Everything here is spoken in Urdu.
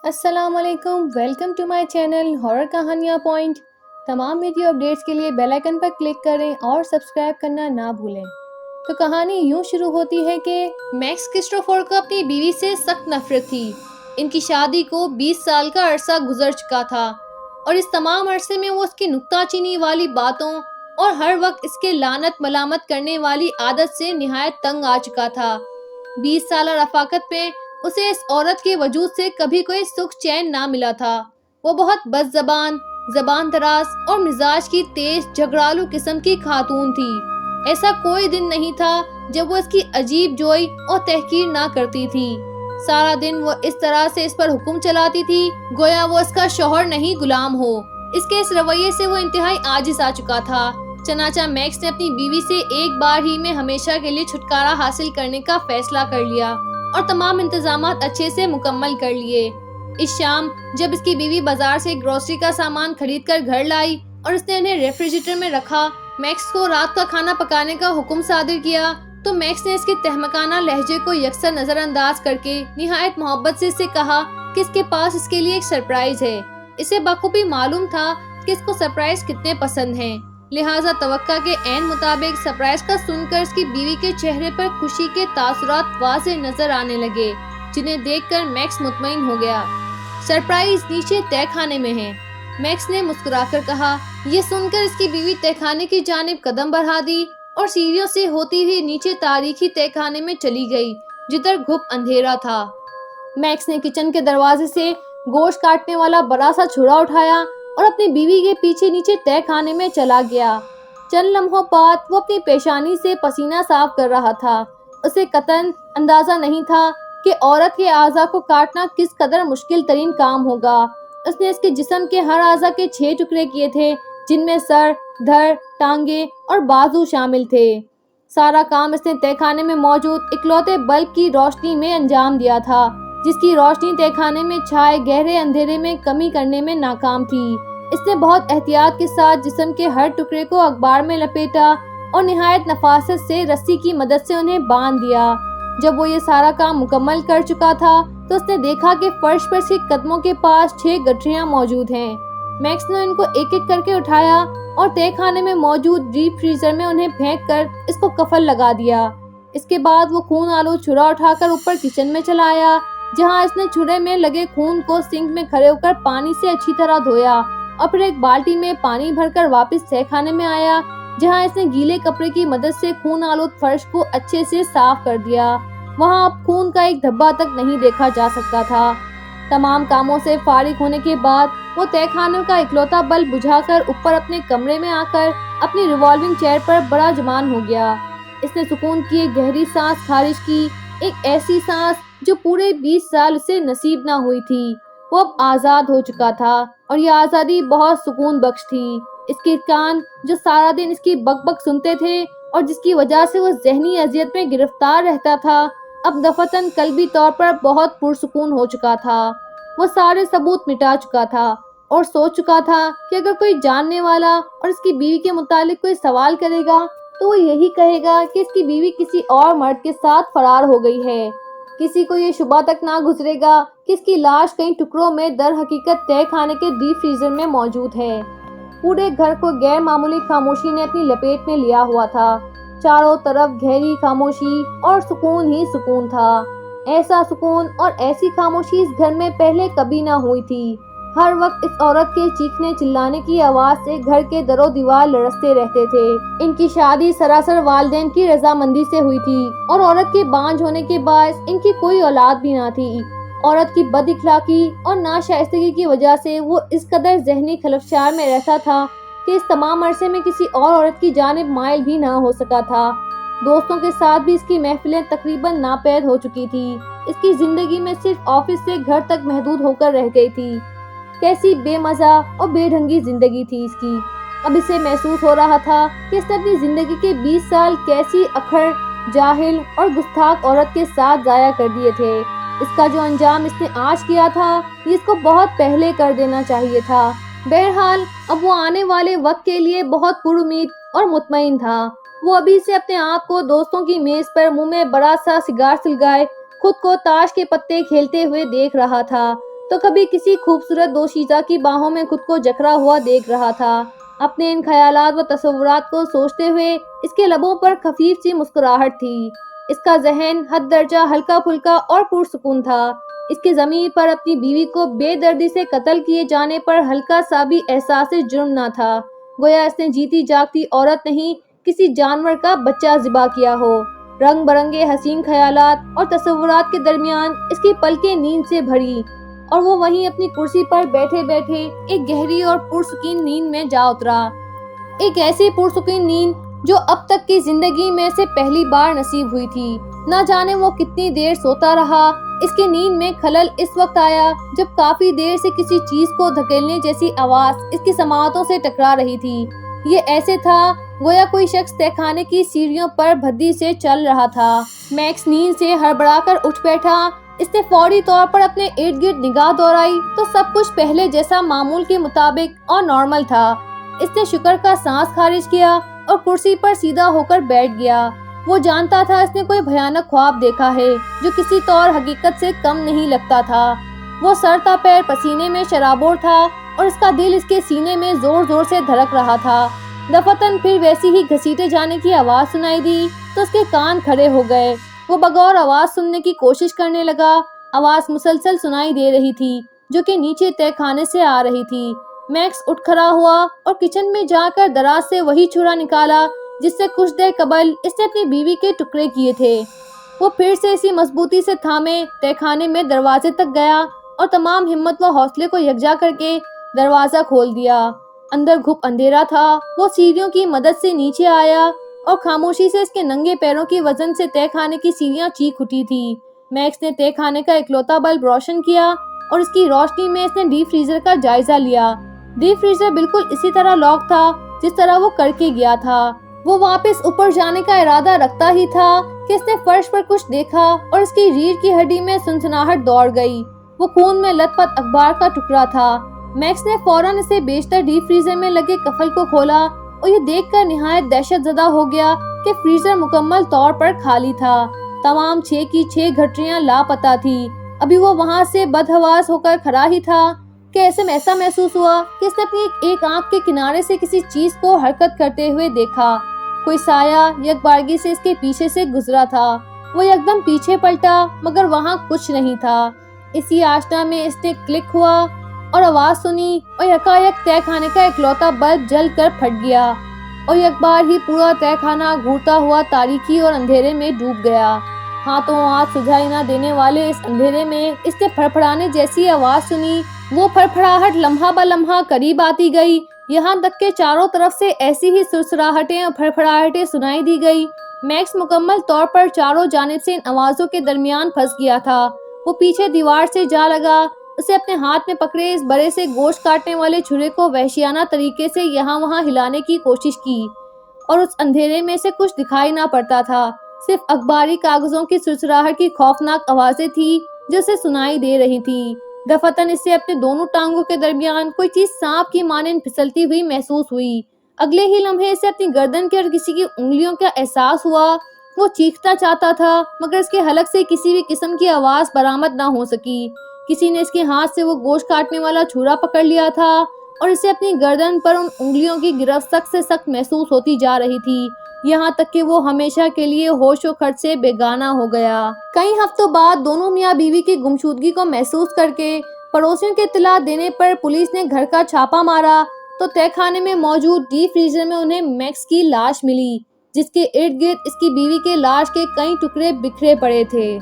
السلام علیکم، welcome to my channel horror کہانیاں پوائنٹ۔ تمام ویڈیو اپڈیٹس کے لیے بیل آئکن پر کلک کریں اور سبسکرائب کرنا نہ بھولیں۔ تو کہانی یوں شروع ہوتی ہے کہ میکس کرسٹوفر کو اپنی بیوی سے سخت نفرت تھی۔ ان کی شادی کو 20 سال کا عرصہ گزر چکا تھا اور اس تمام عرصے میں وہ اس کی نکتہ چینی والی باتوں اور ہر وقت اس کے لعنت ملامت کرنے والی عادت سے نہایت تنگ آ چکا تھا۔ 20 سالہ رفاقت میں اسے اس عورت کے وجود سے کبھی کوئی سکھ چین نہ ملا تھا۔ وہ بہت بد زبان، زبان دراز اور مزاج کی تیز جھگڑالو قسم کی خاتون تھی۔ ایسا کوئی دن نہیں تھا جب وہ اس کی عجیب جوئی اور تحقیر نہ کرتی تھی۔ سارا دن وہ اس طرح سے اس پر حکم چلاتی تھی گویا وہ اس کا شوہر نہیں غلام ہو۔ اس کے اس رویے سے وہ انتہائی عاجز آ چکا تھا۔ چنانچہ میکس نے اپنی بیوی سے ایک بار ہی میں ہمیشہ کے لیے چھٹکارا حاصل کرنے کا فیصلہ کر لیا اور تمام انتظامات اچھے سے مکمل کر لیے۔ اس شام جب اس کی بیوی بازار سے گروسری کا سامان خرید کر گھر لائی اور اس نے انہیں ریفریجریٹر میں رکھا، میکس کو رات کا کھانا پکانے کا حکم صادر کیا تو میکس نے اس کے تہمکانہ لہجے کو یکسر نظر انداز کر کے نہایت محبت سے اس سے کہا کہ اس کے پاس اس کے لیے ایک سرپرائز ہے۔ اسے بخوبی معلوم تھا کہ اس کو سرپرائز کتنے پسند ہیں، لہٰذا توقع کے عین مطابق سرپرائز کا سن کر اس کی بیوی کے چہرے پر خوشی کے تاثرات واضح نظر آنے لگے، جنہیں دیکھ کر میکس مطمئن ہو گیا۔ سرپرائز نیچے تہہ خانے میں ہے، میکس نے مسکرا کر کہا۔ یہ سن کر اس کی بیوی تہہ خانے کی جانب قدم بڑھا دی اور سیڑھیوں سے ہوتی ہوئی نیچے تاریخی تہہ خانے میں چلی گئی جدھر گھپ اندھیرا تھا۔ میکس نے کچن کے دروازے سے گوشت کاٹنے والا بڑا سا چھڑا اٹھایا اور اپنی بیوی کے پیچھے نیچے تہہ خانے میں چلا گیا۔ چند لمحوں بعد وہ اپنی پیشانی سے پسینہ صاف کر رہا تھا۔ اسے قطعاً اندازہ نہیں تھا کہ عورت کے اعضاء کو کاٹنا کس قدر مشکل ترین کام ہوگا۔ اس نے اس کے جسم کے ہر اعضاء کے 6 ٹکڑے کیے تھے، جن میں سر، دھڑ، ٹانگیں اور بازو شامل تھے۔ سارا کام اس نے تہہ خانے میں موجود اکلوتے بلب کی روشنی میں انجام دیا تھا، جس کی روشنی تہہ خانے میں چھائے گہرے اندھیرے میں کمی کرنے میں ناکام تھی۔ اس نے بہت احتیاط کے ساتھ جسم کے ہر ٹکڑے کو اخبار میں لپیٹا اور نہایت نفاست سے رسی کی مدد سے انہیں باندھ دیا۔ جب وہ یہ سارا کام مکمل کر چکا تھا تو اس نے دیکھا کہ فرش پر اس کے قدموں کے پاس 6 گٹریاں موجود ہیں۔ میکس نے ان کو ایک ایک کر کے اٹھایا اور تہہ خانے میں موجود ڈیپ فریزر میں انہیں پھینک کر اس کو کفل لگا دیا۔ اس کے بعد وہ خون آلود چھڑا اٹھا کر اوپر کچن میں چلا آیا، جہاں اس نے چھڑے میں لگے خون کو سنک میں کھڑے ہو کر پانی سے اچھی طرح دھویا اور پھر ایک بالٹی میں پانی بھر کر واپس تہہ خانے میں آیا، جہاں اس نے گیلے کپڑے کی مدد سے خون آلود فرش کو اچھے سے صاف کر دیا۔ وہاں اب خون کا ایک دھبا تک نہیں دیکھا جا سکتا تھا۔ تمام کاموں سے فارغ ہونے کے بعد وہ تہہ خانے کا اکلوتا بلب بجھا کر اوپر اپنے کمرے میں آ کر اپنی ریوالونگ چیئر پر بڑا جمان ہو گیا۔ اس نے سکون کی ایک گہری سانس خارج کی، ایک ایسی سانس جو پورے 20 سال اسے نصیب نہ ہوئی تھی۔ وہ اب آزاد ہو چکا تھا اور یہ آزادی بہت سکون بخش تھی۔ اس کے کان جو سارا دن اس کی بک بک سنتے تھے اور جس کی وجہ سے وہ ذہنی اذیت میں گرفتار رہتا تھا، اب دفعتاً قلبی طور پر بہت پرسکون ہو چکا تھا۔ وہ سارے ثبوت مٹا چکا تھا اور سوچ چکا تھا کہ اگر کوئی جاننے والا اور اس کی بیوی کے متعلق کوئی سوال کرے گا تو وہ یہی کہے گا کہ اس کی بیوی کسی اور مرد کے ساتھ فرار ہو گئی ہے۔ کسی کو یہ شبہ تک نہ گزرے گا کہ اس کی لاش کئی ٹکڑوں میں در حقیقت تہہ خانے کے ڈیپ فریزر میں موجود ہے۔ پورے گھر کو غیر معمولی خاموشی نے اپنی لپیٹ میں لیا ہوا تھا۔ چاروں طرف گہری خاموشی اور سکون ہی سکون تھا۔ ایسا سکون اور ایسی خاموشی اس گھر میں پہلے کبھی نہ ہوئی تھی۔ ہر وقت اس عورت کے چیخنے چلانے کی آواز سے گھر کے در و دیوار لرزتے رہتے تھے۔ ان کی شادی سراسر والدین کی رضامندی سے ہوئی تھی اور عورت کے بانجھ ہونے کے باعث ان کی کوئی اولاد بھی نہ تھی۔ عورت کی بد اخلاقی اور ناشائستگی کی وجہ سے وہ اس قدر ذہنی خلفشار میں رہتا تھا کہ اس تمام عرصے میں کسی اور عورت کی جانب مائل بھی نہ ہو سکا تھا۔ دوستوں کے ساتھ بھی اس کی محفلیں تقریباً ناپید ہو چکی تھی۔ اس کی زندگی میں صرف آفس سے گھر تک محدود ہو کر رہ گئی تھی۔ کیسی بے مزہ اور بے ڈھنگی زندگی تھی اس کی۔ اب اسے محسوس ہو رہا تھا کہ اس نے اپنی زندگی کے 20 سال کیسی اکھڑ، جاہل اور گستاخ عورت کے ساتھ ضائع کر دیے تھے۔ اس کا جو انجام اس نے آج کیا تھا یہ اس کو بہت پہلے کر دینا چاہیے تھا۔ بہرحال اب وہ آنے والے وقت کے لیے بہت پر امید اور مطمئن تھا۔ وہ ابھی سے اپنے آپ کو دوستوں کی میز پر منہ میں بڑا سا سگار سلگائے خود کو تاش کے پتے کھیلتے ہوئے دیکھ رہا تھا۔ تو کبھی کسی خوبصورت دوشیزہ کی باہوں میں خود کو جکڑا ہوا دیکھ رہا تھا۔ اپنے ان خیالات و تصورات کو سوچتے ہوئے اس کے لبوں پر خفیف سی مسکراہٹ تھی۔ اس کا ذہن حد درجہ ہلکا پھلکا اور پرسکون تھا۔ اس کی ضمیر پر اپنی بیوی کو بے دردی سے قتل کیے جانے پر ہلکا سا بھی احساس جرم نہ تھا، گویا اس نے جیتی جاگتی عورت نہیں، کسی جانور کا بچہ ذبح کیا ہو۔ رنگ برنگے حسین خیالات اور تصورات کے درمیان اس کی پلکیں نیند سے بھری اور وہ وہیں اپنی کرسی پر بیٹھے بیٹھے ایک گہری اور پرسکون نیند میں جا اترا۔ ایک ایسی پرسکون نیند جو اب تک کی زندگی میں سے پہلی بار نصیب ہوئی تھی۔ نہ جانے وہ کتنی دیر سوتا رہا۔ اس کی نیند میں خلل اس وقت آیا جب کافی دیر سے کسی چیز کو دھکیلنے جیسی آواز اس کی سماعتوں سے ٹکرا رہی تھی۔ یہ ایسے تھا گویا کوئی شخص تہہ خانے کی سیڑھیوں پر بھدی سے چل رہا تھا۔ میکس نیند سے ہڑبڑا کر اٹھ بیٹھا۔ اس نے فوری طور پر اپنے ارد گرد نگاہ دوڑائی تو سب کچھ پہلے جیسا معمول کے مطابق اور نارمل تھا۔ اس نے شکر کا سانس خارج کیا اور کرسی پر سیدھا ہو کر بیٹھ گیا۔ وہ جانتا تھا اس نے کوئی بھیانک خواب دیکھا ہے جو کسی طور حقیقت سے کم نہیں لگتا تھا۔ وہ سر تا پیر پسینے میں شرابور تھا اور اس کا دل اس کے سینے میں زور زور سے دھڑک رہا تھا۔ دفعتاً پھر ویسی ہی گھسیٹے جانے کی آواز سنائی دی تو اس کے کان کھڑے ہو گئے۔ وہ بغور آواز سننے کی کوشش کرنے لگا۔ آواز مسلسل سنائی دے رہی تھی جو کہ نیچے تہہ خانے سے آ رہی تھی۔ میکس اٹھ کھڑا ہوا اور کچن میں جا کر دراز سے وہی چھرا نکالا جس سے کچھ دیر قبل اس نے اپنی بیوی کے ٹکڑے کیے تھے۔ وہ پھر سے اسی مضبوطی سے تھامے تہہ خانے میں دروازے تک گیا اور تمام ہمت و حوصلے کو یکجا کر کے دروازہ کھول دیا۔ اندر گھپ اندھیرا تھا۔ وہ سیڑھیوں کی مدد سے نیچے آیا اور خاموشی سے اس کے ننگے پیروں کی وزن سے تہہ خانے کی سیڑھیاں چیخ اٹھی تھی۔ میکس نے تہہ خانے کا اکلوتا بلب روشن کیا اور اس کی روشنی میں اس نے ڈیپ فریزر کا جائزہ لیا۔ ڈیپ فریزر بالکل اسی طرح لاک تھا جس طرح وہ کر کے گیا تھا۔ وہ واپس اوپر جانے کا ارادہ رکھتا ہی تھا کہ اس نے فرش پر کچھ دیکھا اور اس کی ریڑھ کی ہڈی میں سنسناہٹ دوڑ گئی۔ وہ خون میں لت پت اخبار کا ٹکڑا تھا۔ میکس نے فوراً اسے بیشتر ڈیپ فریزر میں لگے قفل کو کھولا اور یہ دیکھ کر نہایت دہشت زدہ ہو گیا کہ فریزر مکمل طور پر خالی تھا۔ تمام 6 کی 6 گھٹریاں لاپتہ تھی۔ ابھی وہ وہاں سے بدحواس ہو کر کھڑا ہی تھا کہ ایسا محسوس ہوا کہ اس نے اپنی ایک آنکھ کے کنارے سے کسی چیز کو حرکت کرتے ہوئے دیکھا۔ کوئی سایہ یکبارگی سے اس کے پیچھے سے گزرا تھا۔ وہ یکدم پیچھے پلٹا مگر وہاں کچھ نہیں تھا۔ اسی آشنا میں اس نے کلک ہوا اور آواز سنی اور یکایک تہہ خانے کا اکلوتا بلب جل کر پھٹ گیا اور یک بار ہی پورا تہہ خانہ گھورتا ہوا تاریکی اور اندھیرے میں ڈوب گیا۔ ہاتھوں ہاتھ سجھائی نہ دینے والے اس اندھیرے میں اس نے پھڑپھڑانے جیسی آواز سنی۔ وہ پھڑپھڑاہٹ لمحہ بہ لمحہ قریب آتی گئی، یہاں تک کہ چاروں طرف سے ایسی ہی سرسراہٹیں اور پھڑپھڑاہٹیں سنائی دی گئی۔ میکس مکمل طور پر چاروں جانب سے ان آوازوں کے درمیان پھنس گیا تھا۔ وہ پیچھے دیوار سے جا لگا۔ اسے اپنے ہاتھ میں پکڑے اس بڑے سے گوشت کاٹنے والے چھرے کو وحشیانہ طریقے سے یہاں وہاں ہلانے کی کوشش کی اور اس اندھیرے میں سے کچھ دکھائی نہ پڑتا تھا، صرف اخباری کاغذوں کی سرسراہٹ کی خوفناک آوازیں تھیں جو اسے سنائی دے رہی تھیں۔ دفعتاً اسے اپنے دونوں ٹانگوں کے درمیان کوئی چیز سانپ کی مانند پھسلتی ہوئی محسوس ہوئی۔ اگلے ہی لمحے اسے اپنی گردن کے اور کسی کی انگلیوں کا احساس ہوا۔ وہ چیخنا چاہتا تھا مگر اس کے حلق سے کسی بھی قسم کی آواز برآمد نہ ہو سکی۔ کسی نے اس کے ہاتھ سے وہ گوشت کاٹنے والا چھرا پکڑ لیا تھا اور اسے اپنی گردن پر ان انگلیوں کی گرفت سخت سے سخت محسوس ہوتی جا رہی تھی، یہاں تک کہ وہ ہمیشہ کے لیے ہوش و خرد سے بیگانہ ہو گیا۔ کئی ہفتوں بعد دونوں میاں بیوی کی گمشدگی کو محسوس کر کے پڑوسیوں کے اطلاع دینے پر پولیس نے گھر کا چھاپا مارا تو تہہ خانے میں موجود ڈیپ فریزر میں انہیں میکس کی لاش ملی، جس کے ارد گرد اس کی بیوی کے لاش کے کئی ٹکڑے بکھرے پڑے تھے۔